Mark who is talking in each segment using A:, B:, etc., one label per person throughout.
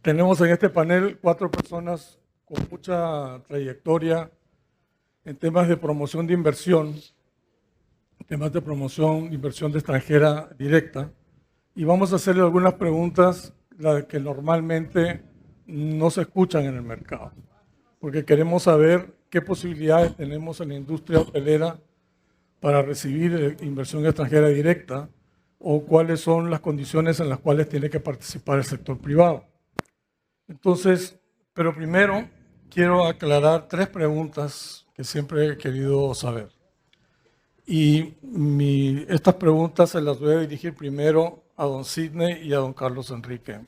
A: Tenemos en este panel 4 personas con mucha trayectoria en temas de promoción de inversión, temas de promoción de inversión de extranjera directa, y vamos a hacerle algunas preguntas las que normalmente no se escuchan en el mercado, porque queremos saber qué posibilidades tenemos en la industria hotelera para recibir inversión extranjera directa o cuáles son las condiciones en las cuales tiene que participar el sector privado. Entonces, pero primero quiero aclarar 3 preguntas que siempre he querido saber. Y estas preguntas se las voy a dirigir primero a don Sidney y a don Carlos Enrique.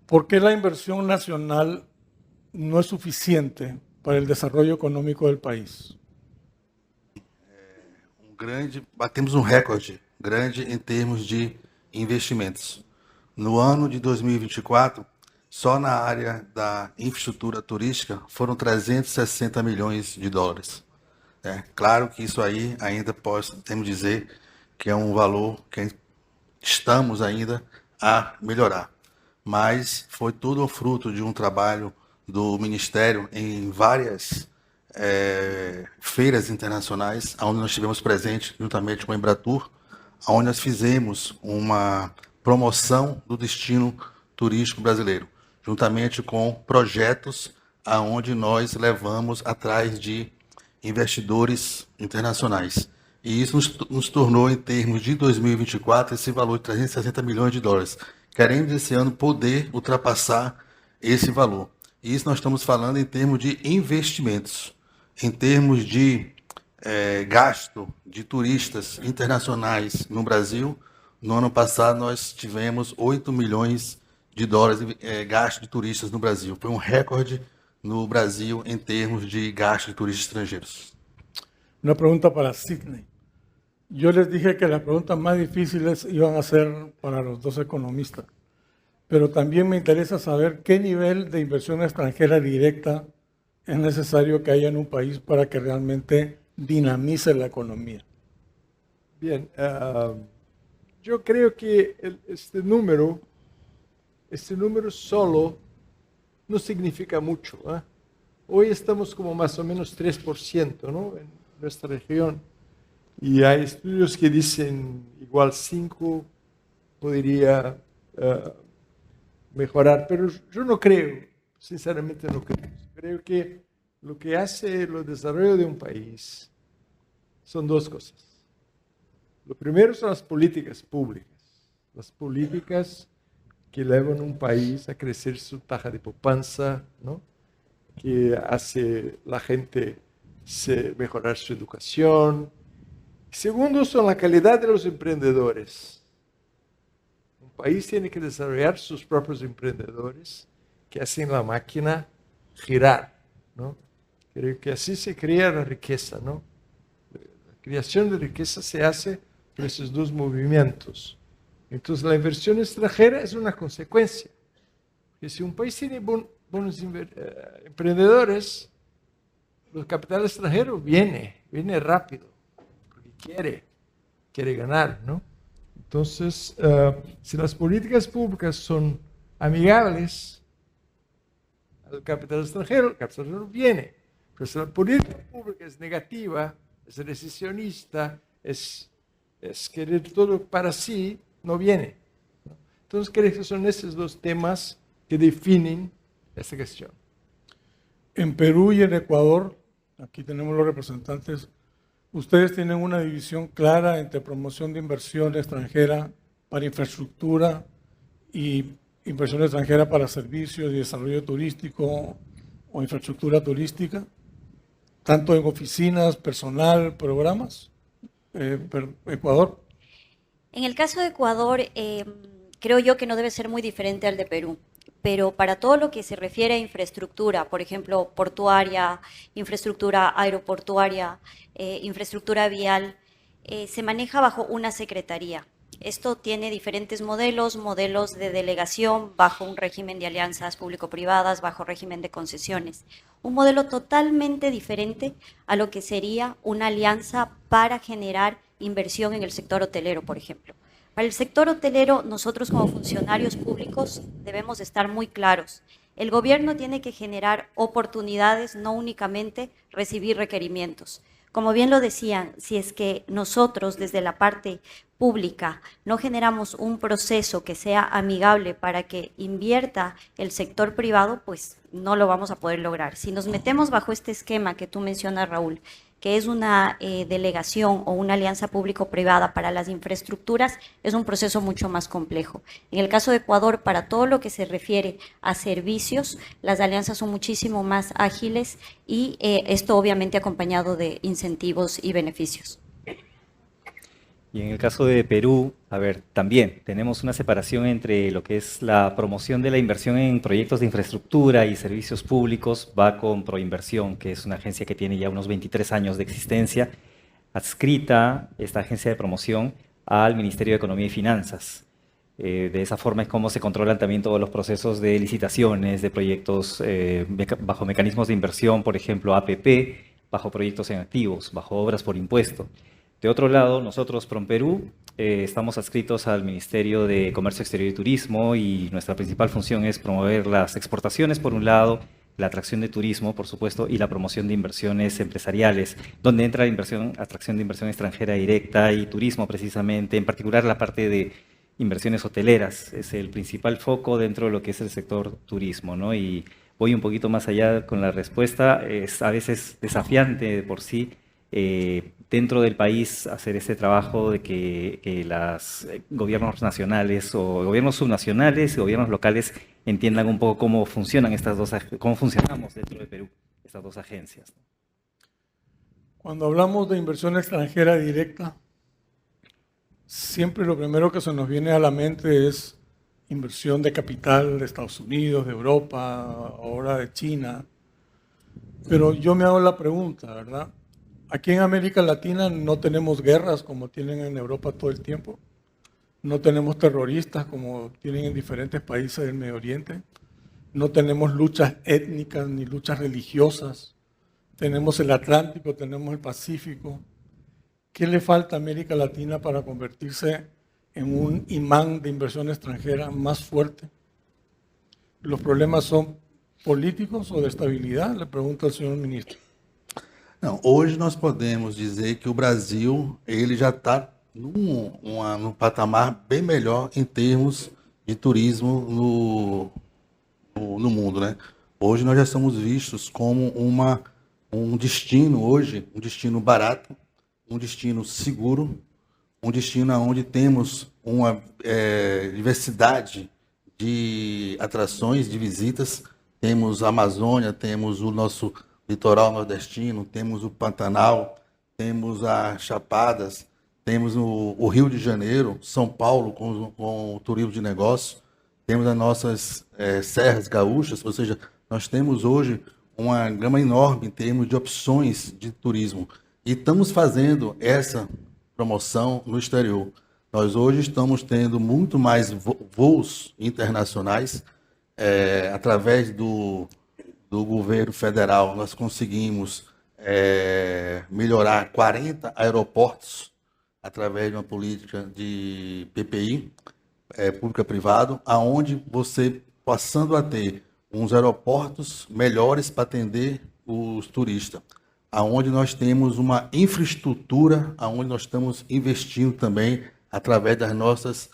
A: ¿Por qué la inversión nacional no es suficiente para el desarrollo económico del país?
B: Batemos recorde grande em termos de investimentos. No ano de 2024, só na área da infraestrutura turística foram 360 milhões de dólares. Claro que isso aí ainda temos de dizer que é um valor que estamos ainda a melhorar. Mas foi tudo fruto de um trabalho do Ministério em várias feiras internacionais, onde nós estivemos presentes juntamente com a Embratur, onde nós fizemos uma promoção do destino turístico brasileiro, juntamente com projetos aonde nós levamos atrás de investidores internacionais. E isso nos tornou, em termos de 2024, esse valor de 360 milhões de dólares. Queremos, esse ano, poder ultrapassar esse valor. E isso nós estamos falando em termos de investimentos. Em termos de gasto de turistas internacionais no Brasil, no ano passado nós tivemos 8 milhões de dólares gasto de turistas no Brasil. Foi um recorde no Brasil em termos de gasto de turistas estrangeiros.
A: Una pregunta para Sidney. Yo les dije que las preguntas más difíciles iban a ser para los 2 economistas, pero también me interesa saber qué nivel de inversión extranjera directa es necesario que haya en un país para que realmente dinamice la economía.
C: Bien, yo creo que este número solo no significa mucho. Hoy estamos como más o menos 3%, ¿no?, en nuestra región, y hay estudios que dicen igual 5 podría mejorar, pero yo no creo, sinceramente no creo. Creo que lo que hace el desarrollo de un país son 2 cosas. Lo primero son las políticas públicas, las políticas que llevan un país a crecer su tasa de poupanza, ¿no?, que hace la gente mejorar su educación. Segundo, son la calidad de los emprendedores. Un país tiene que desarrollar sus propios emprendedores que hacen la máquina girar, ¿no? Creo que así se crea la riqueza, ¿no? La creación de riqueza se hace por esos 2 movimientos. Entonces, la inversión extranjera es una consecuencia. Porque si un país tiene buenos emprendedores, el capital extranjero viene rápido, porque quiere ganar, ¿no? Entonces, si las políticas públicas son amigables al capital extranjero, el capital extranjero viene. Pero si la política pública es negativa, es recesionista, es querer todo para sí, no viene, ¿no? Entonces, creo que son esos 2 temas que definen esta cuestión.
A: En Perú y en Ecuador, aquí tenemos los representantes, ustedes tienen una división clara entre promoción de inversión extranjera para infraestructura y inversión extranjera para servicios y desarrollo turístico o infraestructura turística, tanto en oficinas, personal, programas. Ecuador.
D: En el caso de Ecuador, creo yo que no debe ser muy diferente al de Perú, pero para todo lo que se refiere a infraestructura, por ejemplo, portuaria, infraestructura aeroportuaria, infraestructura vial, se maneja bajo una secretaría. Esto tiene diferentes modelos de delegación bajo un régimen de alianzas público-privadas, bajo régimen de concesiones. Un modelo totalmente diferente a lo que sería una alianza para generar inversión en el sector hotelero, por ejemplo. Para el sector hotelero, nosotros como funcionarios públicos debemos estar muy claros. El gobierno tiene que generar oportunidades, no únicamente recibir requerimientos. Como bien lo decían, si es que nosotros desde la parte pública no generamos un proceso que sea amigable para que invierta el sector privado, pues no lo vamos a poder lograr. Si nos metemos bajo este esquema que tú mencionas, Raúl, que es una delegación o una alianza público-privada para las infraestructuras, es un proceso mucho más complejo. En el caso de Ecuador, para todo lo que se refiere a servicios, las alianzas son muchísimo más ágiles y esto obviamente acompañado de incentivos y beneficios.
E: Y en el caso de Perú, a ver, también tenemos una separación entre lo que es la promoción de la inversión en proyectos de infraestructura y servicios públicos, va con Proinversión, que es una agencia que tiene ya unos 23 años de existencia, adscrita esta agencia de promoción al Ministerio de Economía y Finanzas. De esa forma es como se controlan también todos los procesos de licitaciones, de proyectos bajo mecanismos de inversión, por ejemplo, APP, bajo proyectos en activos, bajo obras por impuesto. De otro lado, nosotros, PROMPERÚ, estamos adscritos al Ministerio de Comercio Exterior y Turismo y nuestra principal función es promover las exportaciones, por un lado, la atracción de turismo, por supuesto, y la promoción de inversiones empresariales, donde entra la atracción de inversión extranjera directa y turismo, precisamente, en particular la parte de inversiones hoteleras. Es el principal foco dentro de lo que es el sector turismo, ¿no? Y voy un poquito más allá con la respuesta. Es a veces desafiante de por sí dentro del país hacer ese trabajo de que los gobiernos nacionales o gobiernos subnacionales y gobiernos locales entiendan un poco cómo funcionan cómo funcionamos dentro de Perú, estas dos agencias.
A: Cuando hablamos de inversión extranjera directa, siempre lo primero que se nos viene a la mente es inversión de capital de Estados Unidos, de Europa, ahora de China. Pero yo me hago la pregunta, ¿verdad? Aquí en América Latina no tenemos guerras como tienen en Europa todo el tiempo. No tenemos terroristas como tienen en diferentes países del Medio Oriente. No tenemos luchas étnicas ni luchas religiosas. Tenemos el Atlántico, tenemos el Pacífico. ¿Qué le falta a América Latina para convertirse en un imán de inversión extranjera más fuerte? ¿Los problemas son políticos o de estabilidad? Le pregunto al señor ministro.
B: Não, hoje nós podemos dizer que o Brasil ele já está num patamar bem melhor em termos de turismo no mundo, né? Hoje nós já somos vistos como um destino hoje, um destino barato, um destino seguro, um destino onde temos uma diversidade de atrações, de visitas. Temos a Amazônia, temos o nosso litoral nordestino, temos o Pantanal, temos as Chapadas, temos o Rio de Janeiro, São Paulo com o turismo de negócio, temos as nossas serras gaúchas, ou seja, nós temos hoje uma gama enorme em termos de opções de turismo e estamos fazendo essa promoção no exterior. Nós hoje estamos tendo muito mais voos internacionais através do governo federal. Nós conseguimos melhorar 40 aeroportos através de uma política de PPI, pública-privado, aonde você passando a ter uns aeroportos melhores para atender os turistas, aonde nós temos uma infraestrutura, aonde nós estamos investindo também através das nossas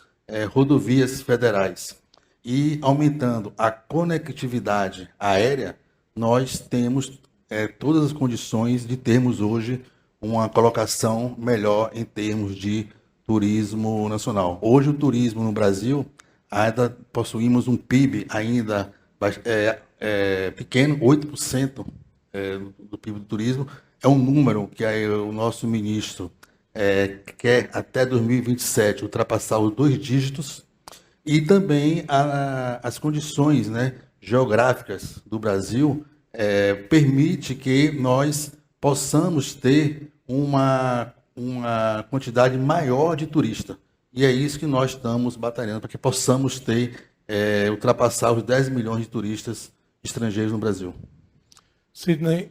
B: rodovias federais. E aumentando a conectividade aérea, nós temos todas as condições de termos hoje uma colocação melhor em termos de turismo nacional. Hoje o turismo no Brasil, ainda possuímos um PIB ainda pequeno, 8% do PIB do turismo. É um número que o nosso ministro quer até 2027 ultrapassar os 2 dígitos. E também as condições, né, geográficas do Brasil permite que nós possamos ter uma quantidade maior de turistas. E é isso que nós estamos batalhando, para que possamos ultrapassar os 10 milhões de turistas estrangeiros no Brasil.
A: Sidney,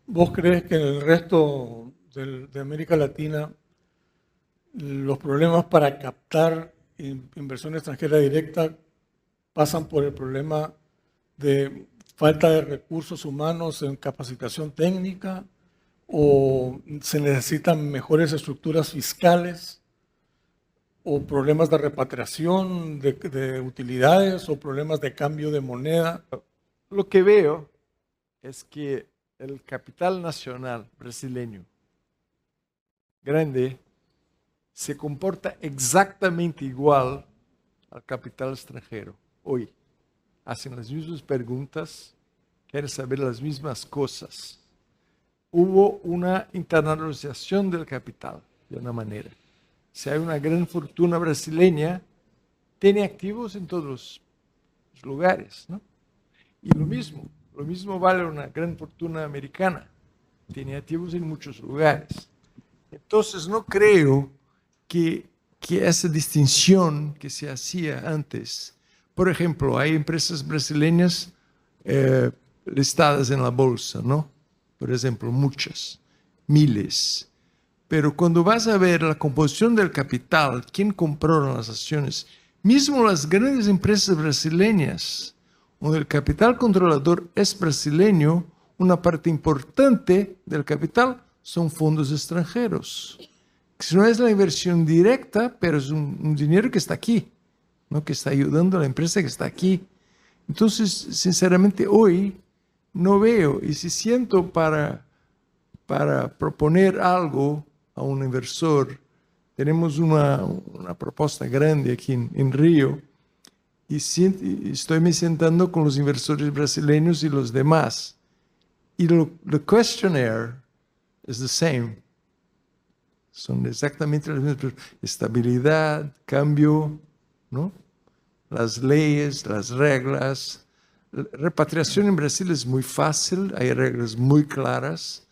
A: ¿vos crees que en el resto de América Latina los problemas para captar inversión extranjera directa pasan por el problema de falta de recursos humanos en capacitación técnica, o se necesitan mejores estructuras fiscales, o problemas de repatriación de utilidades, o problemas de cambio de moneda.
C: Lo que veo es que el capital nacional brasileño grande se comporta exactamente igual al capital extranjero hoy. Hacen las mismas preguntas, quieren saber las mismas cosas. Hubo una internalización del capital, de una manera. Si hay una gran fortuna brasileña, tiene activos en todos los lugares, ¿no? Y lo mismo vale una gran fortuna americana, tiene activos en muchos lugares. Entonces no creo que esa distinción que se hacía antes, por ejemplo, hay empresas brasileñas listadas en la bolsa, ¿no? Por ejemplo, muchas, miles. Pero cuando vas a ver la composición del capital, quién compró las acciones, mismo las grandes empresas brasileñas, donde el capital controlador es brasileño, una parte importante del capital son fondos extranjeros. Que no es la inversión directa, pero es un dinero que está aquí, ¿no? Que está ayudando a la empresa que está aquí. Entonces, sinceramente, hoy no veo, y si siento para proponer algo a un inversor, tenemos una propuesta grande aquí en Río, y estoy me sentando con los inversores brasileños y los demás. Y el questionnaire es the same. Son exactamente las mismas. Estabilidad, cambio, ¿no? Las leyes, las reglas. La repatriación en Brasil es muy fácil, hay reglas muy claras.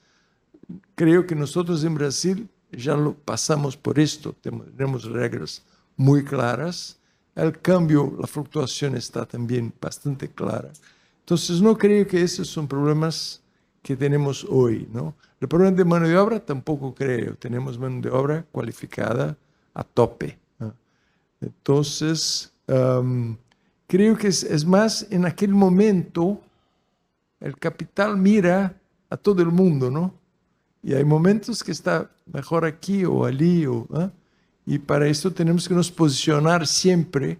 C: Creo que nosotros en Brasil ya lo pasamos por esto, tenemos reglas muy claras. El cambio, la fluctuación está también bastante clara. Entonces no creo que esos son problemas que tenemos hoy, ¿no? El problema de mano de obra tampoco creo. Tenemos mano de obra cualificada a tope, ¿no? Entonces, creo que es más en aquel momento el capital mira a todo el mundo, ¿no? Y hay momentos que está mejor aquí o allí, ¿eh? Y para esto tenemos que nos posicionar siempre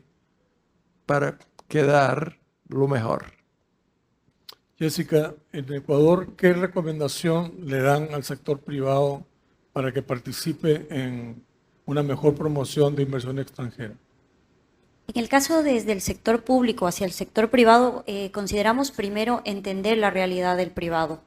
C: para quedar lo mejor.
A: Jessica, en Ecuador, ¿qué recomendación le dan al sector privado para que participe en una mejor promoción de inversión extranjera?
D: En el caso desde el sector público hacia el sector privado, consideramos primero entender la realidad del privado.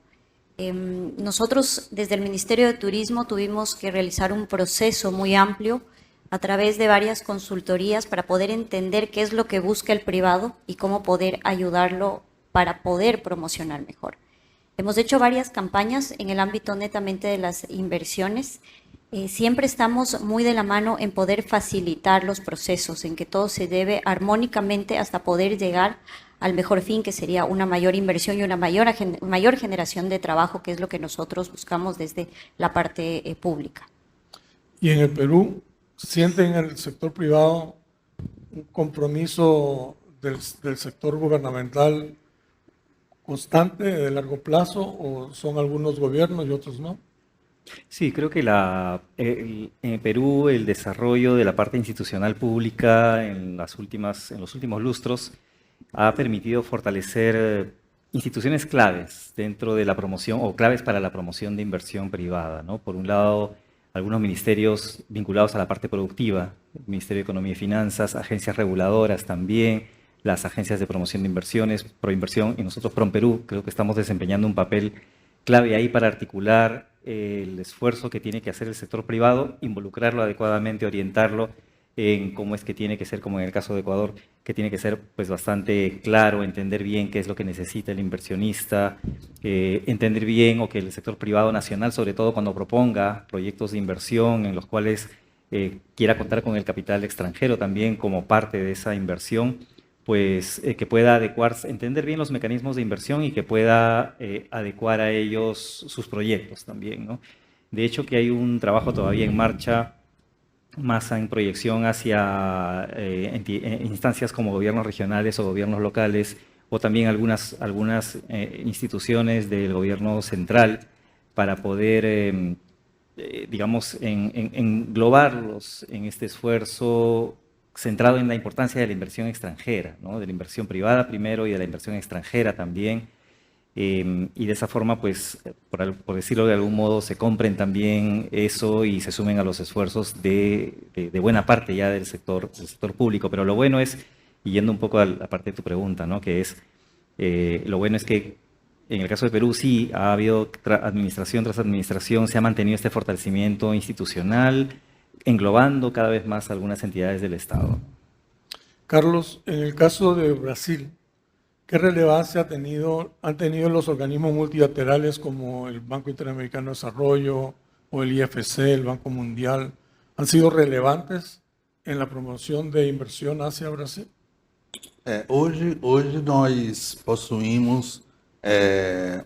D: Nosotros desde el Ministerio de Turismo tuvimos que realizar un proceso muy amplio a través de varias consultorías para poder entender qué es lo que busca el privado y cómo poder ayudarlo para poder promocionar mejor. Hemos hecho varias campañas en el ámbito netamente de las inversiones. Siempre estamos muy de la mano en poder facilitar los procesos, en que todo se debe armónicamente hasta poder llegar al mejor fin, que sería una mayor inversión y una mayor generación de trabajo, que es lo que nosotros buscamos desde la parte pública.
A: Y en el Perú, ¿sienten en el sector privado un compromiso del sector gubernamental constante, de largo plazo, o son algunos gobiernos y otros no?
E: Sí, creo que en Perú el desarrollo de la parte institucional pública en los últimos lustros ha permitido fortalecer instituciones claves dentro de la promoción o claves para la promoción de inversión privada, ¿no? Por un lado, algunos ministerios vinculados a la parte productiva, el Ministerio de Economía y Finanzas, agencias reguladoras también, las agencias de promoción de inversiones, Proinversión, y nosotros PROMPERÚ creo que estamos desempeñando un papel clave ahí para articular el esfuerzo que tiene que hacer el sector privado, involucrarlo adecuadamente, orientarlo en cómo es que tiene que ser, como en el caso de Ecuador, que tiene que ser pues bastante claro, entender bien qué es lo que necesita el inversionista, entender bien o que el sector privado nacional, sobre todo cuando proponga proyectos de inversión en los cuales quiera contar con el capital extranjero también como parte de esa inversión, pues que pueda adecuarse, entender bien los mecanismos de inversión y que pueda adecuar a ellos sus proyectos también, ¿no? De hecho, que hay un trabajo todavía en marcha más en proyección hacia instancias como gobiernos regionales o gobiernos locales, o también algunas instituciones del gobierno central, para poder, digamos, englobarlos en este esfuerzo centrado en la importancia de la inversión extranjera, ¿no? De la inversión privada primero y de la inversión extranjera también. Y de esa forma, pues, por decirlo de algún modo, se compren también eso y se sumen a los esfuerzos de buena parte ya del sector público. Pero lo bueno es, y yendo un poco a la parte de tu pregunta, ¿no? Que es, lo bueno es que en el caso de Perú sí ha habido administración tras administración, se ha mantenido este fortalecimiento institucional, englobando cada vez más algunas entidades del Estado.
A: Carlos, en el caso de Brasil, ¿qué relevancia han tenido los organismos multilaterales como el Banco Interamericano de Desarrollo o el IFC, el Banco Mundial? ¿Han sido relevantes en la promoción de inversión hacia Brasil?
B: Hoje nós possuímos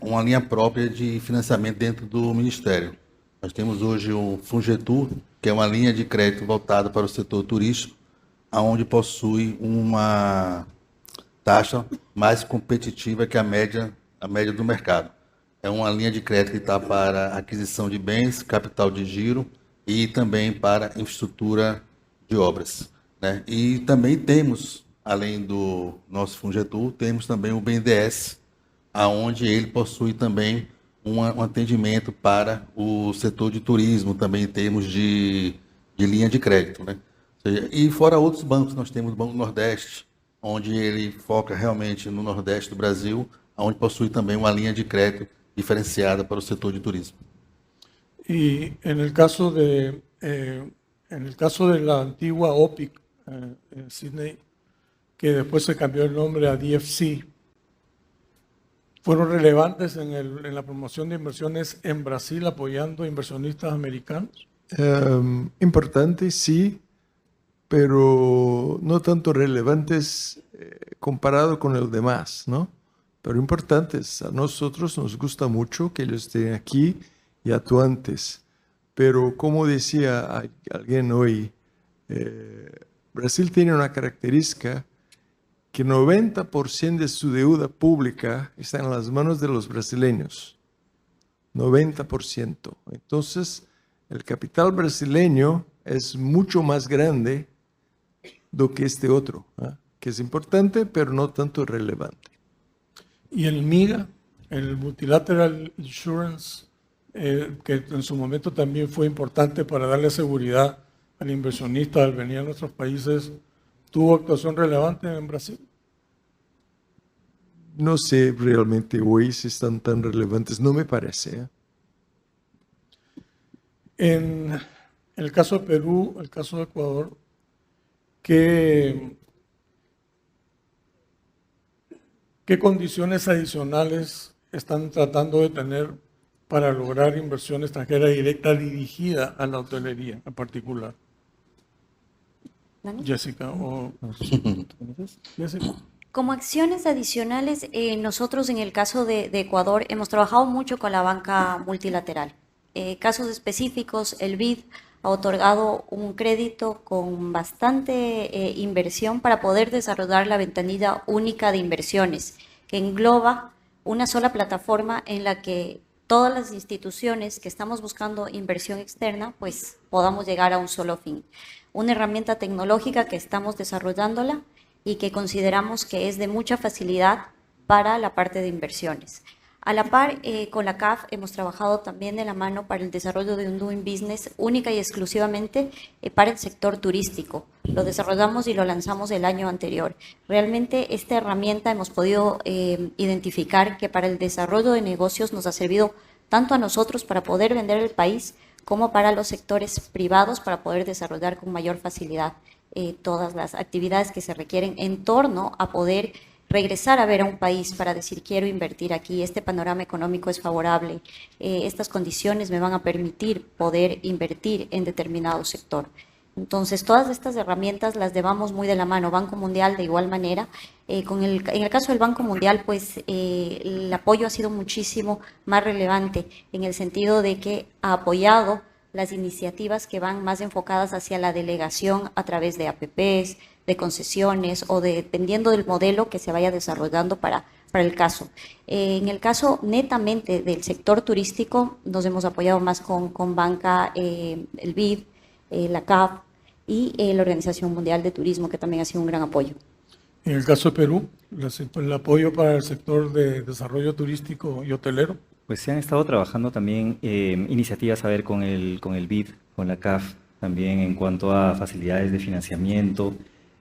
B: uma linha própria de financiamento dentro do Ministério. Nós temos hoje o Fungetur, que é uma linha de crédito voltada para o setor turístico, onde possui uma taxa mais competitiva que a média do mercado. É uma linha de crédito que está para aquisição de bens, capital de giro e também para infraestrutura de obras, né? E também temos, além do nosso Fungetur, temos também o BNDES, aonde ele possui também um atendimento para o setor de turismo, também em termos de linha de crédito, né? Ou seja, e fora outros bancos, nós temos o Banco do Nordeste, onde ele foca realmente no Nordeste do Brasil, onde possui também uma linha de crédito diferenciada para o setor de turismo.
A: Y en el caso de la antigua OPIC en Sydney, que después se cambió el nombre a DFC, ¿fueron relevantes en la promoción de inversiones en Brasil apoyando inversionistas americanos?
C: Importantes, sí, pero no tanto relevantes comparado con los demás, ¿no? Pero importantes. A nosotros nos gusta mucho que ellos estén aquí y actuantes. Pero como decía alguien hoy, Brasil tiene una característica que 90% de su deuda pública está en las manos de los brasileños. 90%. Entonces, el capital brasileño es mucho más grande do que este otro, ¿eh? Que es importante, pero no tanto relevante.
A: Y el MIGA, el Multilateral Insurance, que en su momento también fue importante para darle seguridad al inversionista al venir a nuestros países, ¿tuvo actuación relevante en Brasil?
C: No sé realmente hoy si están tan relevantes, no me parece, ¿eh?
A: En el caso de Perú, el caso de Ecuador, ¿qué condiciones adicionales están tratando de tener para lograr inversión extranjera directa dirigida a la hotelería en particular?
D: ¿Dani?
A: Jessica, Jessica.
D: Como acciones adicionales, nosotros en el caso de Ecuador hemos trabajado mucho con la banca multilateral. Casos específicos, el BID ha otorgado un crédito con bastante inversión para poder desarrollar la ventanilla única de inversiones, que engloba una sola plataforma en la que todas las instituciones que estamos buscando inversión externa, pues podamos llegar a un solo fin. Una herramienta tecnológica que estamos desarrollándola y que consideramos que es de mucha facilidad para la parte de inversiones. A la par, con la CAF hemos trabajado también de la mano para el desarrollo de un Doing Business única y exclusivamente para el sector turístico. Lo desarrollamos y lo lanzamos el año anterior. Realmente esta herramienta hemos podido identificar que para el desarrollo de negocios nos ha servido tanto a nosotros para poder vender el país como para los sectores privados para poder desarrollar con mayor facilidad todas las actividades que se requieren en torno a poder regresar a ver a un país para decir quiero invertir aquí, este panorama económico es favorable, estas condiciones me van a permitir poder invertir en determinado sector. Entonces, todas estas herramientas las llevamos muy de la mano. Banco Mundial de igual manera. En el caso del Banco Mundial, pues el apoyo ha sido muchísimo más relevante en el sentido de que ha apoyado las iniciativas que van más enfocadas hacia la delegación a través de APPs, de concesiones o dependiendo del modelo que se vaya desarrollando para el caso. En el caso netamente del sector turístico, nos hemos apoyado más con banca, el BID, la CAF y la Organización Mundial de Turismo, que también ha sido un gran apoyo.
A: En el caso de Perú, el apoyo para el sector de desarrollo turístico y hotelero.
E: Pues se han estado trabajando también iniciativas a ver con el BID, con la CAF, también en cuanto a facilidades de financiamiento.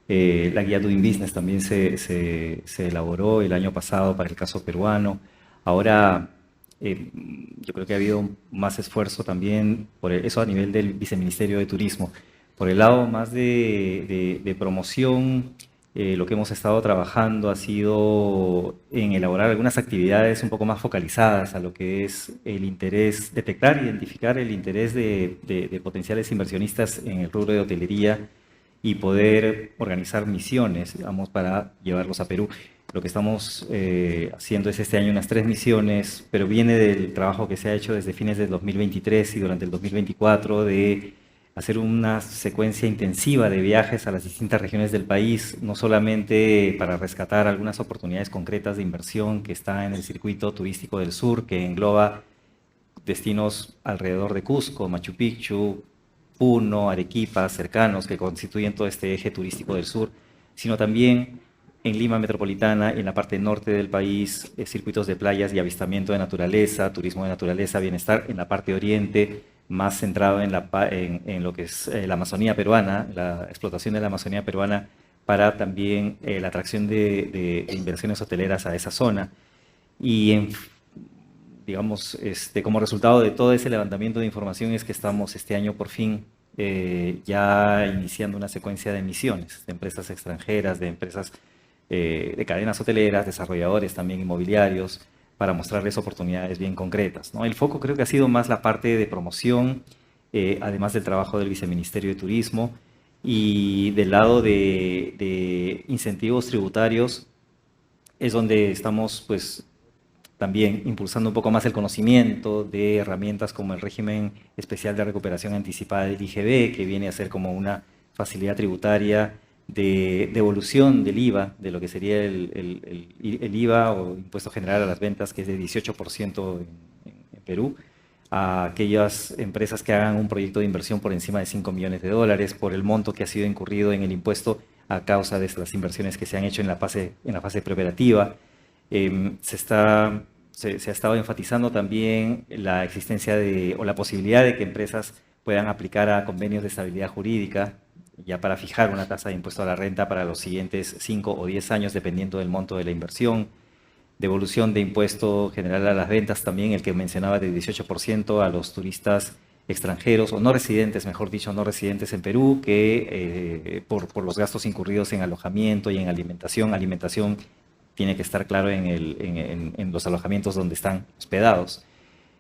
E: La guía Doing Business también se elaboró el año pasado para el caso peruano. Ahora, yo creo que ha habido más esfuerzo también, por eso a nivel del Viceministerio de Turismo. Por el lado más de promoción, lo que hemos estado trabajando ha sido en elaborar algunas actividades un poco más focalizadas a lo que es el interés, detectar, identificar el interés de potenciales inversionistas en el rubro de hotelería y poder organizar misiones, digamos, para llevarlos a Perú. Lo que estamos haciendo es este año unas 3 misiones, pero viene del trabajo que se ha hecho desde fines del 2023 y durante el 2024 de hacer una secuencia intensiva de viajes a las distintas regiones del país, no solamente para rescatar algunas oportunidades concretas de inversión que está en el circuito turístico del sur, que engloba destinos alrededor de Cusco, Machu Picchu, Puno, Arequipa, cercanos, que constituyen todo este eje turístico del sur, sino también en Lima Metropolitana, en la parte norte del país, circuitos de playas y avistamiento de naturaleza, turismo de naturaleza, bienestar, en la parte oriente, más centrado en lo que es la Amazonía peruana, la explotación de la Amazonía peruana, para también la atracción de inversiones hoteleras a esa zona. Y digamos, como resultado de todo ese levantamiento de información es que estamos este año por fin ya iniciando una secuencia de misiones de empresas extranjeras, de empresas de cadenas hoteleras, desarrolladores también inmobiliarios, para mostrarles oportunidades bien concretas, ¿no? El foco creo que ha sido más la parte de promoción, además del trabajo del Viceministerio de Turismo, y del lado de incentivos tributarios es donde estamos pues también impulsando un poco más el conocimiento de herramientas como el régimen especial de recuperación anticipada del IGB, que viene a ser como una facilidad tributaria de devolución del IVA, de lo que sería el IVA o impuesto general a las ventas, que es de 18% en Perú, a aquellas empresas que hagan un proyecto de inversión por encima de $5 millones por el monto que ha sido incurrido en el impuesto a causa de las inversiones que se han hecho en la fase preoperativa. Se ha estado enfatizando también la existencia o la posibilidad de que empresas puedan aplicar a convenios de estabilidad jurídica ya para fijar una tasa de impuesto a la renta para los siguientes 5 o 10 años, dependiendo del monto de la inversión. Devolución de impuesto general a las ventas también, el que mencionaba de 18% a los turistas extranjeros, o no residentes, mejor dicho, no residentes en Perú, que por los gastos incurridos en alojamiento y en alimentación tiene que estar claro en los alojamientos donde están hospedados.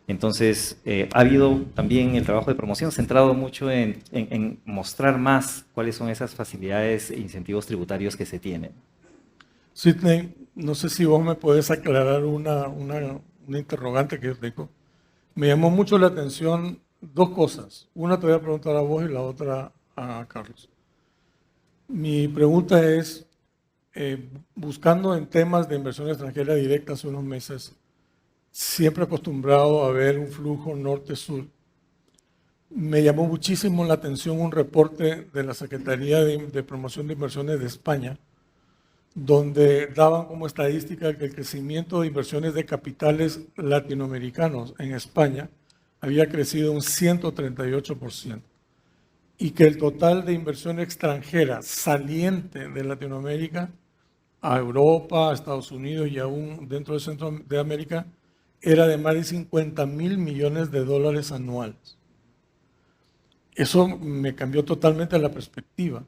E: Entonces, ha habido también el trabajo de promoción centrado mucho en mostrar más cuáles son esas facilidades e incentivos tributarios que se tienen.
A: Sidney, no sé si vos me podés aclarar una interrogante que yo tengo. Me llamó mucho la atención 2 cosas. Una te voy a preguntar a vos y la otra a Carlos. Mi pregunta es, buscando en temas de inversión extranjera directa hace unos meses, siempre acostumbrado a ver un flujo norte-sur. Me llamó muchísimo la atención un reporte de la Secretaría de Promoción de Inversiones de España, donde daban como estadística que el crecimiento de inversiones de capitales latinoamericanos en España había crecido un 138%, y que el total de inversión extranjera saliente de Latinoamérica a Europa, a Estados Unidos y aún dentro del centro de América era de más de $50.000 millones anuales. Eso me cambió totalmente la perspectiva.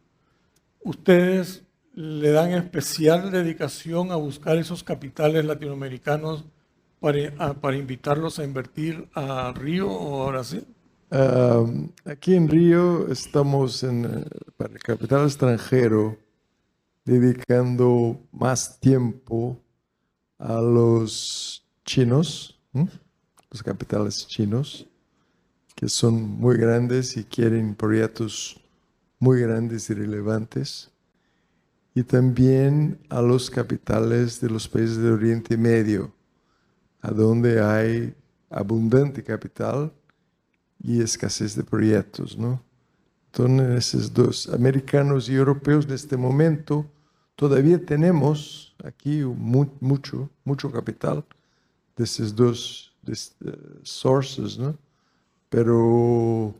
A: ¿Ustedes le dan especial dedicación a buscar esos capitales latinoamericanos para invitarlos a invertir a Río o a Brasil?
C: Aquí en Río estamos para el capital extranjero dedicando más tiempo a los chinos, los capitales chinos, que son muy grandes y quieren proyectos muy grandes y relevantes. Y también a los capitales de los países del Oriente Medio, a donde hay abundante capital y escasez de proyectos, ¿no? Entonces, esos dos, americanos y europeos, en este momento, todavía tenemos aquí mucho capital de esos dos sources, ¿no? Pero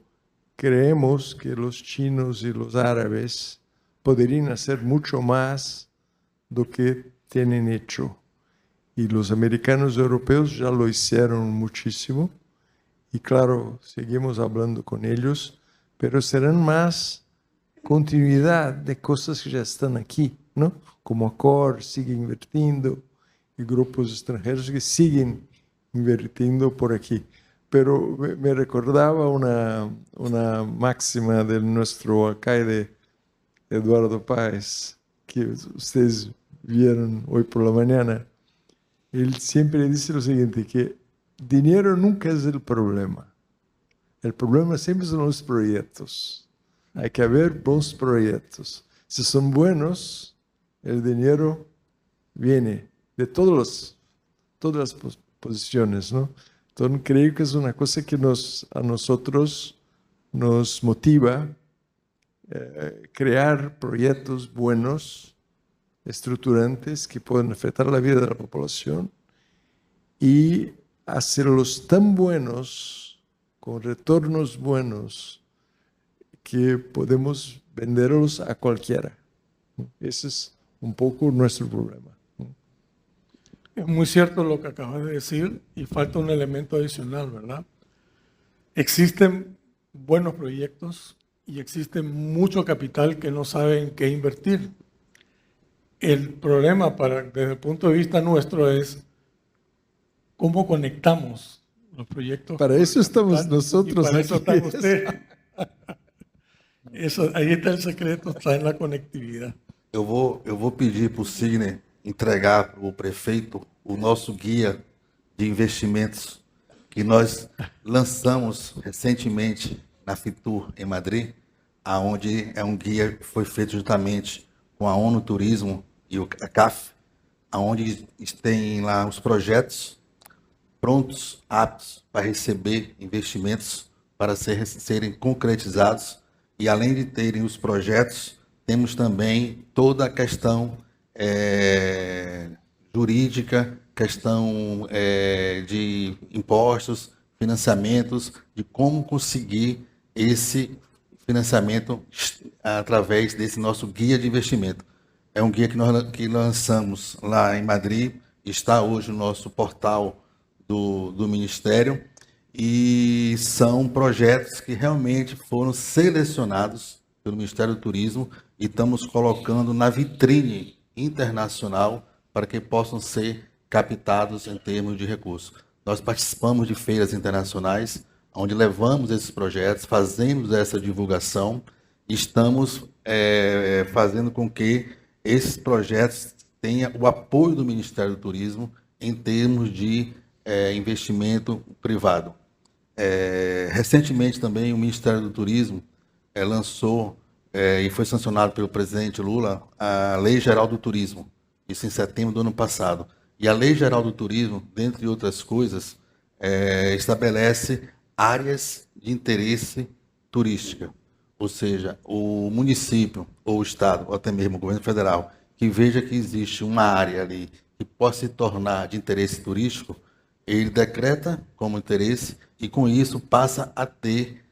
C: creemos que los chinos y los árabes podrían hacer mucho más de lo que tienen hecho. Y los americanos y europeos ya lo hicieron muchísimo. Y claro, seguimos hablando con ellos, pero serán más continuidad de cosas que ya están aquí, ¿no? Como Accor sigue invirtiendo y grupos extranjeros que siguen invirtiendo por aquí. Pero me recordaba una máxima de nuestro alcalde Eduardo Páez, que ustedes vieron hoy por la mañana. Él siempre dice lo siguiente, que dinero nunca es el problema. El problema siempre son los proyectos. Hay que haber buenos proyectos. Si son buenos, el dinero viene de todas las posiciones, ¿no? Entonces creo que es una cosa que a nosotros nos motiva crear proyectos buenos, estructurantes, que puedan afectar la vida de la población y hacerlos tan buenos, con retornos buenos, que podemos venderlos a cualquiera. Ese es un poco nuestro problema.
A: Es muy cierto lo que acabas de decir y falta un elemento adicional, ¿verdad? Existen buenos proyectos y existe mucho capital que no saben qué invertir. El problema desde el punto de vista nuestro es cómo conectamos los proyectos.
C: Para eso estamos nosotros.
A: Y para eso
C: aquí.
A: están ustedes. Ahí está el secreto, está en la conectividad.
B: Eu vou pedir para o Sidney entregar para o prefeito o nosso guia de investimentos que nós lançamos recentemente na Fitur, em Madrid, aonde é um guia que foi feito juntamente com a ONU Turismo e a CAF, aonde tem lá os projetos prontos, aptos para receber investimentos, para serem concretizados. E além de terem os projetos, temos também toda a questão jurídica, questão de impostos, financiamentos, de como conseguir esse financiamento através desse nosso guia de investimento. É um guia que lançamos lá em Madrid, está hoje no nosso portal do Ministério, e são projetos que realmente foram selecionados pelo Ministério do Turismo e estamos colocando na vitrine internacional para que possam ser captados em termos de recursos. Nós participamos de feiras internacionais, onde levamos esses projetos, fazemos essa divulgação, e estamos fazendo com que esses projetos tenham o apoio do Ministério do Turismo em termos de investimento privado. Recentemente também o Ministério do Turismo lançou e foi sancionado pelo presidente Lula a Lei Geral do Turismo, isso em setembro do ano passado. E a Lei Geral do Turismo, dentre outras coisas, estabelece áreas de interesse turística, ou seja, o município ou o estado, ou até mesmo o governo federal, que veja que existe uma área ali que possa se tornar de interesse turístico, ele decreta como interesse e com isso passa a ter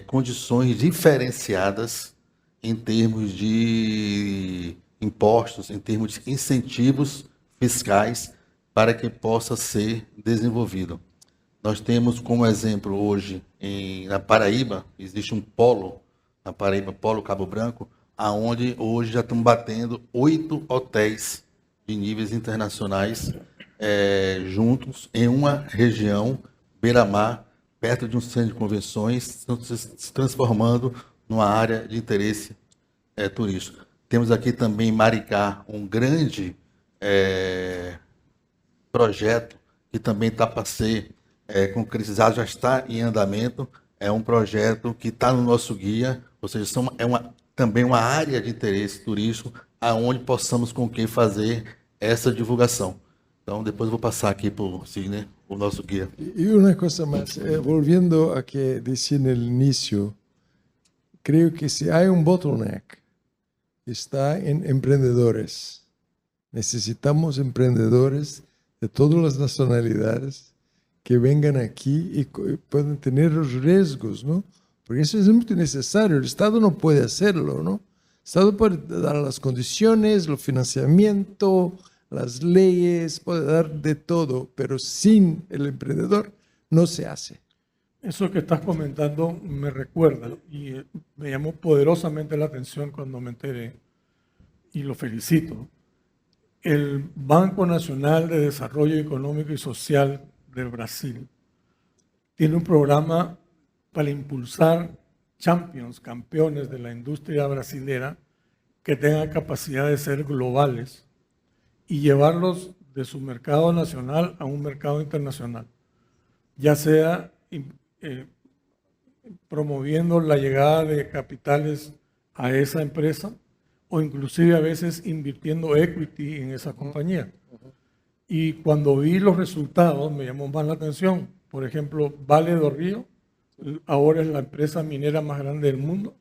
B: condições diferenciadas em termos de impostos, em termos de incentivos fiscais para que possa ser desenvolvido. Nós temos como exemplo hoje na Paraíba, existe um polo, na Paraíba, Polo Cabo Branco, aonde hoje já estão batendo 8 hotéis de níveis internacionais juntos em uma região, beira-mar, perto de um centro de convenções, se transformando numa área de interesse turístico. Temos aqui também em Maricá um grande projeto que também está para ser concretizado, já está em andamento. É um projeto que está no nosso guia, ou seja, também uma área de interesse turístico, aonde possamos com quem fazer essa divulgação. Então, depois eu vou passar aqui para o Sidney, o nosso guia.
C: Y una cosa más, volviendo a que decía en el inicio, creo que si hay un bottleneck, está en emprendedores. Necesitamos emprendedores de todas las nacionalidades que vengan aquí y puedan tener los riesgos, ¿no? Porque eso es muy necesario. El Estado no puede hacerlo, ¿no? El Estado puede dar las condiciones, el financiamiento, las leyes, puede dar de todo, pero sin el emprendedor no se hace.
A: Eso que estás comentando me recuerda y me llamó poderosamente la atención cuando me enteré, y lo felicito. El Banco Nacional de Desarrollo Económico y Social del Brasil tiene un programa para impulsar campeones de la industria brasilera que tengan capacidad de ser globales y llevarlos de su mercado nacional a un mercado internacional, ya sea promoviendo la llegada de capitales a esa empresa o inclusive a veces invirtiendo equity en esa compañía. Y cuando vi los resultados me llamó más la atención. Por ejemplo, Vale do Río ahora es la empresa minera más grande del mundo.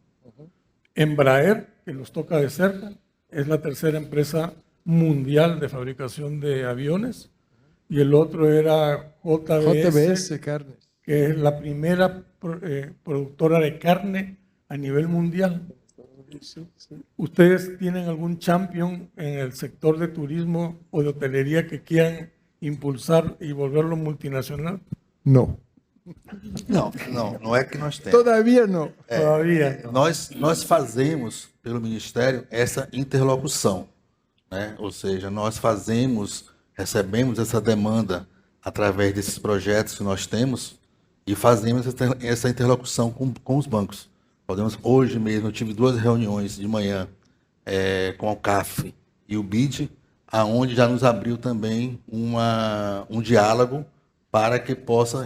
A: Embraer, que los toca de cerca, es la tercera empresa mundial de fabricación de aviones. Y el otro era
C: JBS Carnes.
A: que es la primera productora de carne a nivel mundial. ¿Ustedes tienen algún champion en el sector de turismo o de hotelería que quieran impulsar y volverlo multinacional?
C: No.
B: Não é que nós temos.
C: Todavía no.
A: Todavía.
B: Nós fazemos, pelo Ministério, essa interlocução, né? Ou seja, nós recebemos essa demanda através desses projetos que nós temos e fazemos essa interlocução com os bancos. Hoje mesmo eu tive 2 reuniões de manhã com o CAF e o BID, aonde já nos abriu também um diálogo para que possam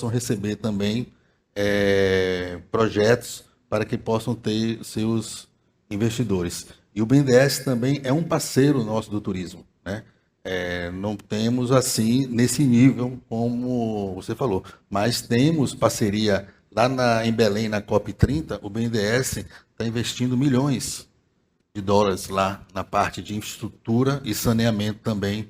B: receber também projetos para que possam ter seus investidores. E o BNDES também é um parceiro nosso do turismo, né? Não temos assim nesse nível como você falou, mas temos parceria lá em Belém, na COP30, o BNDES está investindo milhões de dólares lá na parte de infraestrutura e saneamento também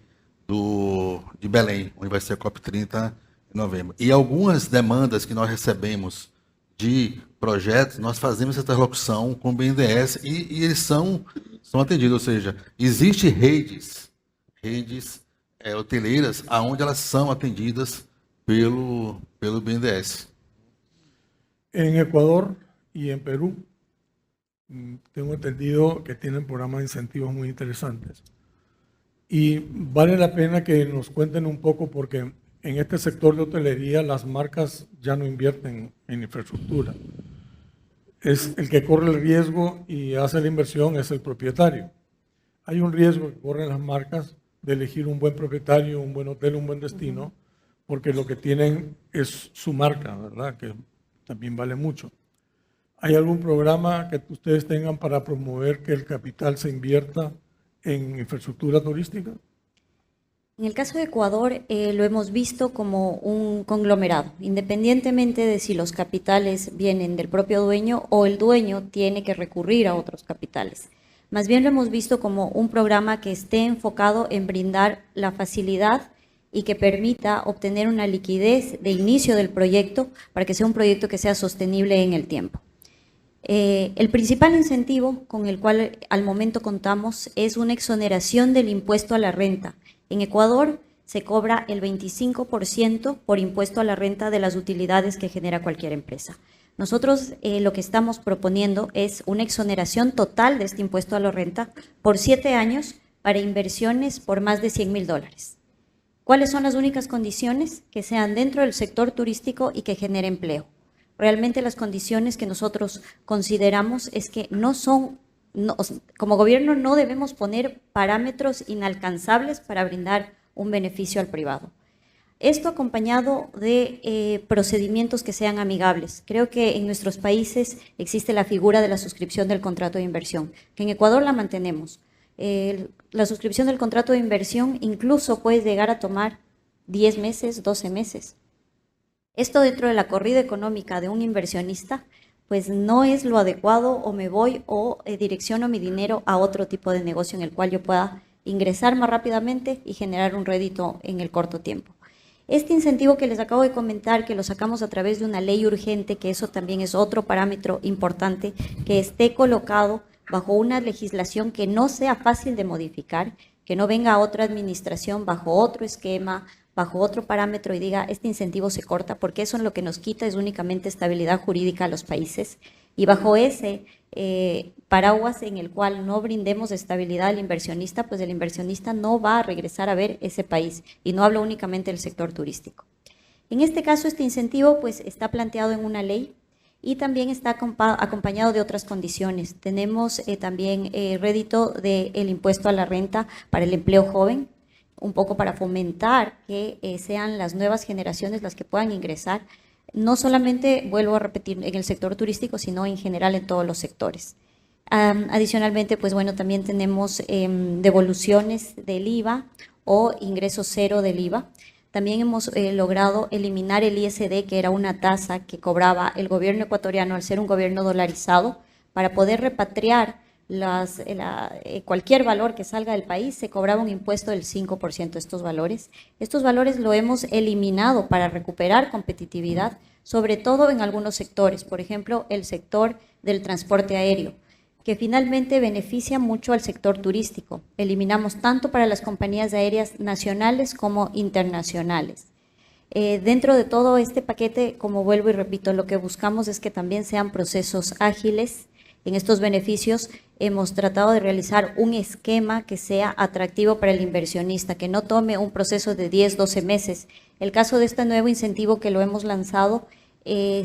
B: de Belém, onde vai ser a COP30 em novembro. E algumas demandas que nós recebemos de projetos, nós fazemos essa interlocução com o BNDES e eles são atendidos, ou seja, existem redes hoteleiras aonde elas são atendidas pelo BNDES.
A: En Ecuador y en Perú tengo entendido que tienen programas de incentivos muy interesantes. Y vale la pena que nos cuenten un poco porque en este sector de hotelería las marcas ya no invierten en infraestructura. Es el que corre el riesgo y hace la inversión es el propietario. Hay un riesgo que corren las marcas de elegir un buen propietario, un buen hotel, un buen destino, porque lo que tienen es su marca, ¿verdad? Que también vale mucho. ¿Hay algún programa que ustedes tengan para promover que el capital se invierta en infraestructura turística?
D: En el caso de Ecuador, lo hemos visto como un conglomerado, independientemente de si los capitales vienen del propio dueño o el dueño tiene que recurrir a otros capitales. Más bien lo hemos visto como un programa que esté enfocado en brindar la facilidad y que permita obtener una liquidez de inicio del proyecto para que sea un proyecto que sea sostenible en el tiempo. El principal incentivo con el cual al momento contamos es una exoneración del impuesto a la renta. En Ecuador se cobra el 25% por impuesto a la renta de las utilidades que genera cualquier empresa. Nosotros lo que estamos proponiendo es una exoneración total de este impuesto a la renta por 7 años para inversiones por más de $100,000. ¿Cuáles son las únicas condiciones? Que sean dentro del sector turístico y que genere empleo. Realmente las condiciones que nosotros consideramos es que como gobierno no debemos poner parámetros inalcanzables para brindar un beneficio al privado. Esto acompañado de procedimientos que sean amigables. Creo que en nuestros países existe la figura de la suscripción del contrato de inversión, que en Ecuador la mantenemos. La suscripción del contrato de inversión incluso puede llegar a tomar 10 meses, 12 meses. Esto dentro de la corrida económica de un inversionista, pues no es lo adecuado, o me voy o direcciono mi dinero a otro tipo de negocio en el cual yo pueda ingresar más rápidamente y generar un rédito en el corto tiempo. Este incentivo que les acabo de comentar, que lo sacamos a través de una ley urgente, que eso también es otro parámetro importante, que esté colocado bajo una legislación que no sea fácil de modificar, que no venga a otra administración bajo otro esquema, bajo otro parámetro y diga, este incentivo se corta, porque eso lo que nos quita es únicamente estabilidad jurídica a los países. Y bajo ese paraguas en el cual no brindemos estabilidad al inversionista, pues el inversionista no va a regresar a ver ese país. Y no hablo únicamente del sector turístico. En este caso, este incentivo pues está planteado en una ley y también está acompañado de otras condiciones. Tenemos también rédito del impuesto a la renta para el empleo joven, un poco para fomentar que sean las nuevas generaciones las que puedan ingresar, no solamente, vuelvo a repetir, en el sector turístico, sino en general en todos los sectores. Adicionalmente, pues bueno, también tenemos devoluciones del IVA o ingreso cero del IVA. También hemos logrado eliminar el ISD, que era una tasa que cobraba el gobierno ecuatoriano al ser un gobierno dolarizado, para poder repatriar cualquier valor que salga del país. Se cobraba un impuesto del 5% de estos valores. Estos valores lo hemos eliminado para recuperar competitividad, sobre todo en algunos sectores, por ejemplo, el sector del transporte aéreo, que finalmente beneficia mucho al sector turístico. Eliminamos tanto para las compañías aéreas nacionales como internacionales. Dentro de todo este paquete, como vuelvo y repito, lo que buscamos es que también sean procesos ágiles. En estos beneficios hemos tratado de realizar un esquema que sea atractivo para el inversionista, que no tome un proceso de 10, 12 meses. El caso de este nuevo incentivo que lo hemos lanzado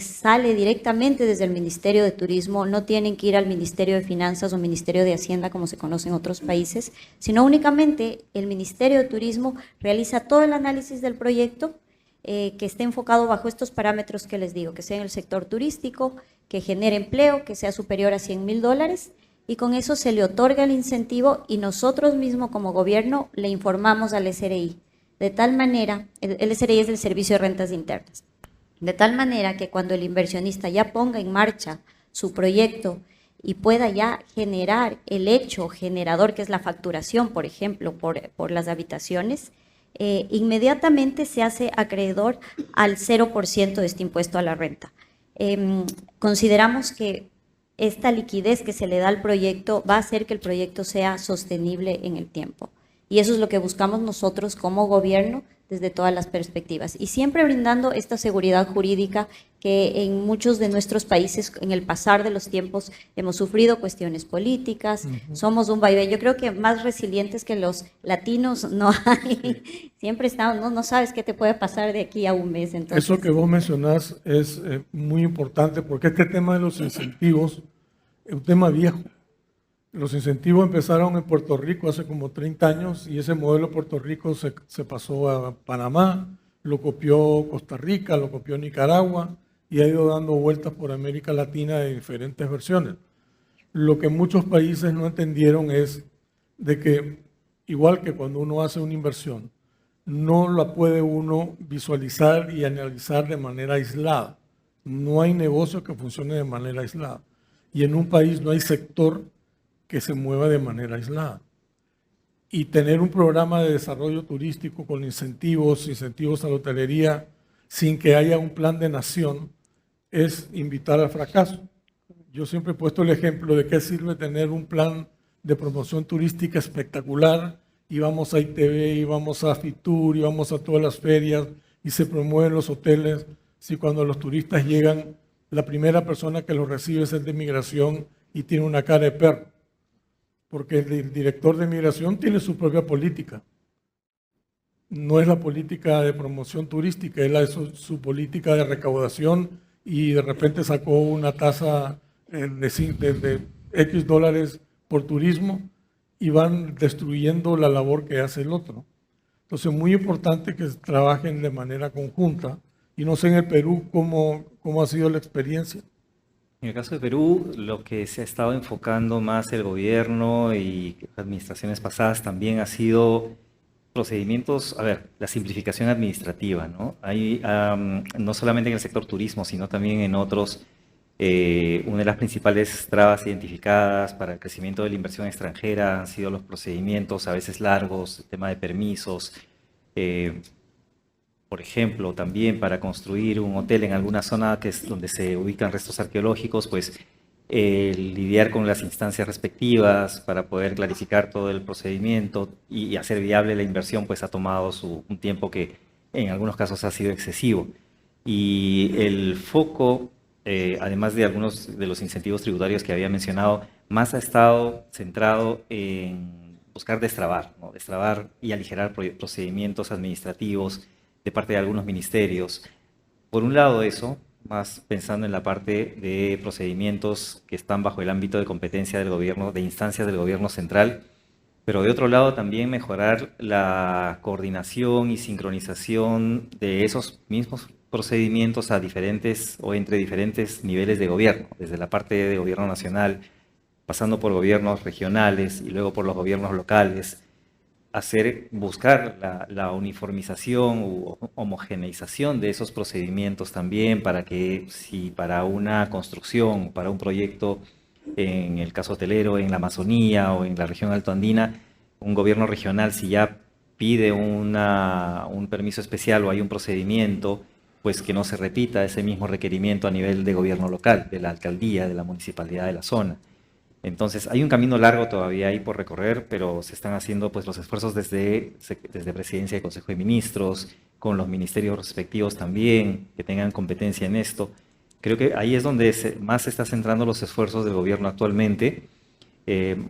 D: sale directamente desde el Ministerio de Turismo, no tienen que ir al Ministerio de Finanzas o Ministerio de Hacienda como se conoce en otros países, sino únicamente el Ministerio de Turismo realiza todo el análisis del proyecto que esté enfocado bajo estos parámetros que les digo, que sea en el sector turístico, que genere empleo, que sea superior a $100,000, y con eso se le otorga el incentivo y nosotros mismos como gobierno le informamos al SRI. De tal manera, el SRI es el Servicio de Rentas Internas, de tal manera que cuando el inversionista ya ponga en marcha su proyecto y pueda ya generar el hecho generador, que es la facturación, por ejemplo, por las habitaciones, inmediatamente se hace acreedor al 0% de este impuesto a la renta. Consideramos que esta liquidez que se le da al proyecto va a hacer que el proyecto sea sostenible en el tiempo. Y eso es lo que buscamos nosotros como gobierno desde todas las perspectivas. Y siempre brindando esta seguridad jurídica que en muchos de nuestros países, en el pasar de los tiempos, hemos sufrido cuestiones políticas, somos un vaivén. Yo creo que más resilientes que los latinos no hay. Siempre estamos, no sabes qué te puede pasar de aquí a un mes. Entonces,
A: eso que vos mencionás es muy importante, porque este tema de los incentivos es un tema viejo. Los incentivos empezaron en Puerto Rico hace como 30 años y ese modelo de Puerto Rico se pasó a Panamá, lo copió Costa Rica, lo copió Nicaragua y ha ido dando vueltas por América Latina de diferentes versiones. Lo que muchos países no entendieron es de que, igual que cuando uno hace una inversión, no la puede uno visualizar y analizar de manera aislada. No hay negocio que funcione de manera aislada. Y en un país no hay sector que se mueva de manera aislada. Y tener un programa de desarrollo turístico con incentivos a la hotelería, sin que haya un plan de nación, es invitar al fracaso. Yo siempre he puesto el ejemplo de qué sirve tener un plan de promoción turística espectacular, y vamos a ITV, y vamos a Fitur, y vamos a todas las ferias, y se promueven los hoteles, si cuando los turistas llegan, la primera persona que los recibe es el de migración y tiene una cara de perro. Porque el director de migración tiene su propia política. No es la política de promoción turística, es su política de recaudación, y de repente sacó una tasa de X dólares por turismo y van destruyendo la labor que hace el otro. Entonces, muy importante que trabajen de manera conjunta. Y no sé en el Perú cómo ha sido la experiencia.
E: En el caso de Perú, lo que se ha estado enfocando más el gobierno y administraciones pasadas también ha sido procedimientos, a ver, la simplificación administrativa, ¿no? Hay, no solamente en el sector turismo, sino también en otros, una de las principales trabas identificadas para el crecimiento de la inversión extranjera han sido los procedimientos a veces largos, el tema de permisos, por ejemplo, también para construir un hotel en alguna zona que es donde se ubican restos arqueológicos, pues lidiar con las instancias respectivas para poder clarificar todo el procedimiento y hacer viable la inversión, pues ha tomado un tiempo que en algunos casos ha sido excesivo. Y el foco, además de algunos de los incentivos tributarios que había mencionado, más ha estado centrado en buscar destrabar, ¿no? Destrabar y aligerar procedimientos administrativos de parte de algunos ministerios. Por un lado eso, más pensando en la parte de procedimientos que están bajo el ámbito de competencia del gobierno, de instancias del gobierno central, pero de otro lado también mejorar la coordinación y sincronización de esos mismos procedimientos a diferentes o entre diferentes niveles de gobierno, desde la parte de gobierno nacional, pasando por gobiernos regionales y luego por los gobiernos locales, buscar la uniformización u homogeneización de esos procedimientos también para que si para una construcción, para un proyecto, en el caso hotelero, en la Amazonía o en la región altoandina, un gobierno regional si ya pide un permiso especial o hay un procedimiento, pues que no se repita ese mismo requerimiento a nivel de gobierno local, de la alcaldía, de la municipalidad de la zona. Entonces, hay un camino largo todavía ahí por recorrer, pero se están haciendo pues los esfuerzos desde Presidencia y Consejo de Ministros, con los ministerios respectivos también, que tengan competencia en esto. Creo que ahí es donde más se está centrando los esfuerzos del gobierno actualmente,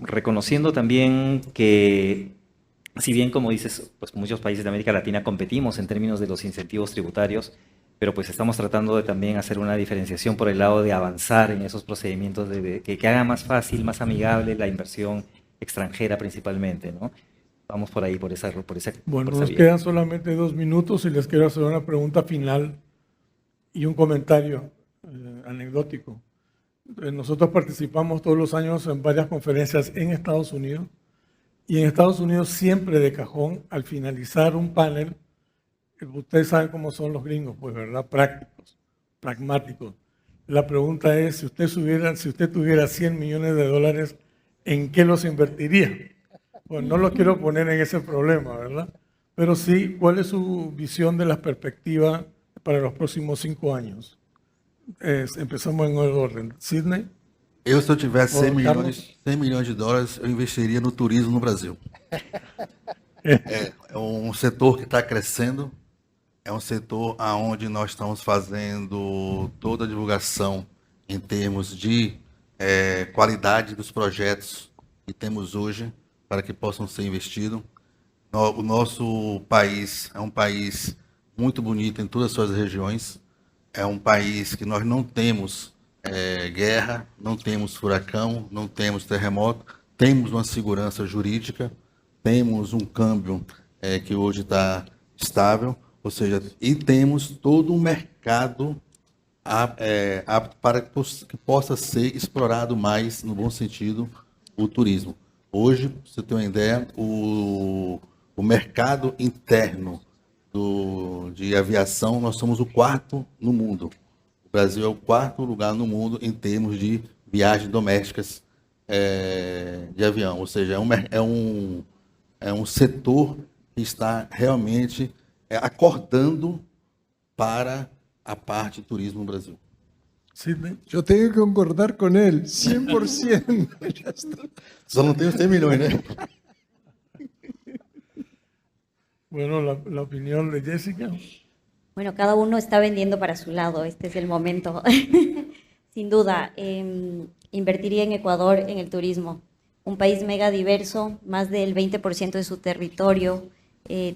E: reconociendo también que, si bien como dices, pues muchos países de América Latina competimos en términos de los incentivos tributarios, pero pues estamos tratando de también hacer una diferenciación por el lado de avanzar en esos procedimientos, que haga más fácil, más amigable la inversión extranjera principalmente, ¿no? Vamos por ahí, por esa
A: Bueno,
E: por esa
A: nos
E: vía.
A: quedan solamente 2 minutos y les quiero hacer una pregunta final y un comentario anecdótico. Nosotros participamos todos los años en varias conferencias en Estados Unidos y en Estados Unidos siempre de cajón, al finalizar un panel, ustedes saben cómo son los gringos, pues, ¿verdad? Prácticos, pragmáticos. La pregunta es, si usted tuviera $100 millones, ¿en qué los invertiría? Pues no lo quiero poner en ese problema, ¿verdad? Pero sí, ¿cuál es su visión de las perspectivas para los próximos 5 años? Empezamos en el orden. Sidney.
B: Eu, se eu tivesse
A: Ô, Carlos.
B: 100 milhões de dólares, eu investiria no turismo no Brasil. É um setor que está crescendo, é um setor onde nós estamos fazendo toda a divulgação em termos de qualidade dos projetos que temos hoje para que possam ser investidos. O nosso país é um país muito bonito em todas as suas regiões, é um país que nós não temos guerra, não temos furacão, não temos terremoto, temos uma segurança jurídica, temos um câmbio que hoje está estável, ou seja, e temos todo um mercado apto para que possa ser explorado mais, no bom sentido, o turismo. Hoje, para você ter uma ideia, o mercado interno de aviação, nós somos o 4º no mundo. O Brasil é o 4º lugar no mundo em termos de viagens domésticas de avião, ou seja, é um setor que está realmente acordando para a parte de turismo no Brasil.
A: Sidney.
C: Yo tengo que concordar con él, 100%. Ya está.
B: Só não tenho 100 milhões, né?
A: Bueno, la opinión de Jessica.
D: Bueno, cada uno está vendiendo para su lado, este es el momento. Sin duda, invertiría en Ecuador en el turismo. Un país mega diverso, más del 20% de su territorio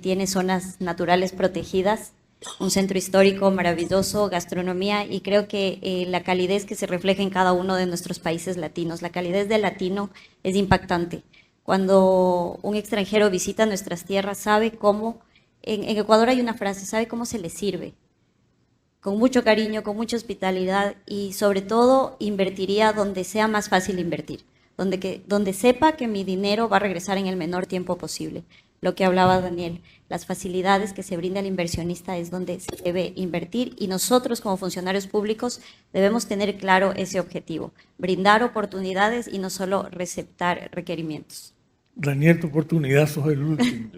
D: tiene zonas naturales protegidas, un centro histórico maravilloso, gastronomía, y creo que la calidez que se refleja en cada uno de nuestros países latinos, la calidez del latino es impactante. Cuando un extranjero visita nuestras tierras, sabe cómo en Ecuador hay una frase, ¿sabe cómo se le sirve? Con mucho cariño, con mucha hospitalidad y sobre todo invertiría donde sea más fácil invertir, donde sepa que mi dinero va a regresar en el menor tiempo posible. Lo que hablaba Daniel, las facilidades que se brinda al inversionista es donde se debe invertir y nosotros como funcionarios públicos debemos tener claro ese objetivo, brindar oportunidades y no solo receptar requerimientos.
A: Daniel, tu oportunidad, sos el último.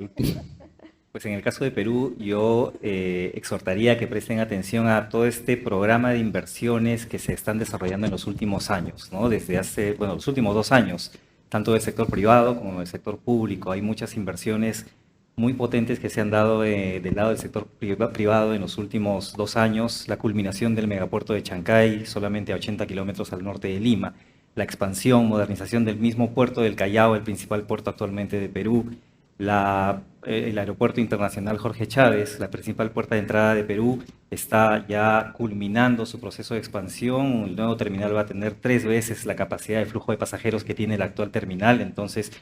E: Pues en el caso de Perú, yo exhortaría que presten atención a todo este programa de inversiones que se están desarrollando en los últimos años, ¿no? Desde hace, bueno, los últimos 2 años, tanto del sector privado como del sector público. Hay muchas inversiones muy potentes que se han dado del lado del sector privado en los últimos 2 años. La culminación del megapuerto de Chancay, solamente a 80 kilómetros al norte de Lima. La expansión, modernización del mismo puerto del Callao, el principal puerto actualmente de Perú. El aeropuerto internacional Jorge Chávez, la principal puerta de entrada de Perú, está ya culminando su proceso de expansión. El nuevo terminal va a tener 3 veces la capacidad de flujo de pasajeros que tiene el actual terminal. Entonces,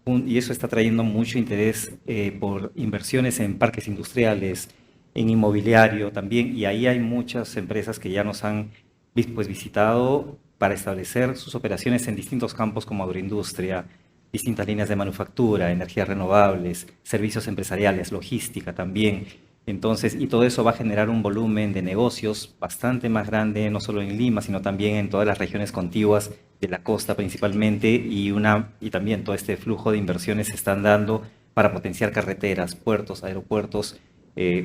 E: y eso está trayendo mucho interés por inversiones en parques industriales, en inmobiliario también. Y ahí hay muchas empresas que ya nos han visitado para establecer sus operaciones en distintos campos como agroindustria, distintas líneas de manufactura, energías renovables, servicios empresariales, logística también. Entonces, y todo eso va a generar un volumen de negocios bastante más grande, no solo en Lima, sino también en todas las regiones contiguas de la costa principalmente, y también todo este flujo de inversiones se están dando para potenciar carreteras, puertos, aeropuertos.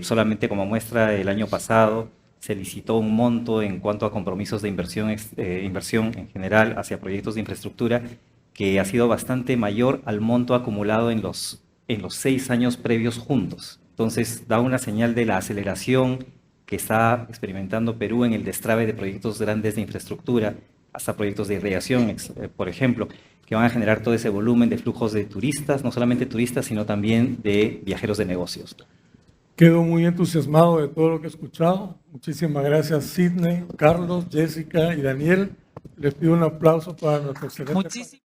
E: Solamente como muestra, el año pasado se licitó un monto en cuanto a compromisos de inversión en general hacia proyectos de infraestructura que ha sido bastante mayor al monto acumulado en los 6 años previos juntos. Entonces, da una señal de la aceleración que está experimentando Perú en el destrabe de proyectos grandes de infraestructura, hasta proyectos de irrigación, por ejemplo, que van a generar todo ese volumen de flujos de turistas, no solamente turistas, sino también de viajeros de negocios.
A: Quedo muy entusiasmado de todo lo que he escuchado. Muchísimas gracias, Sidney, Carlos, Jessica y Daniel. Les pido un aplauso para nuestro excelente...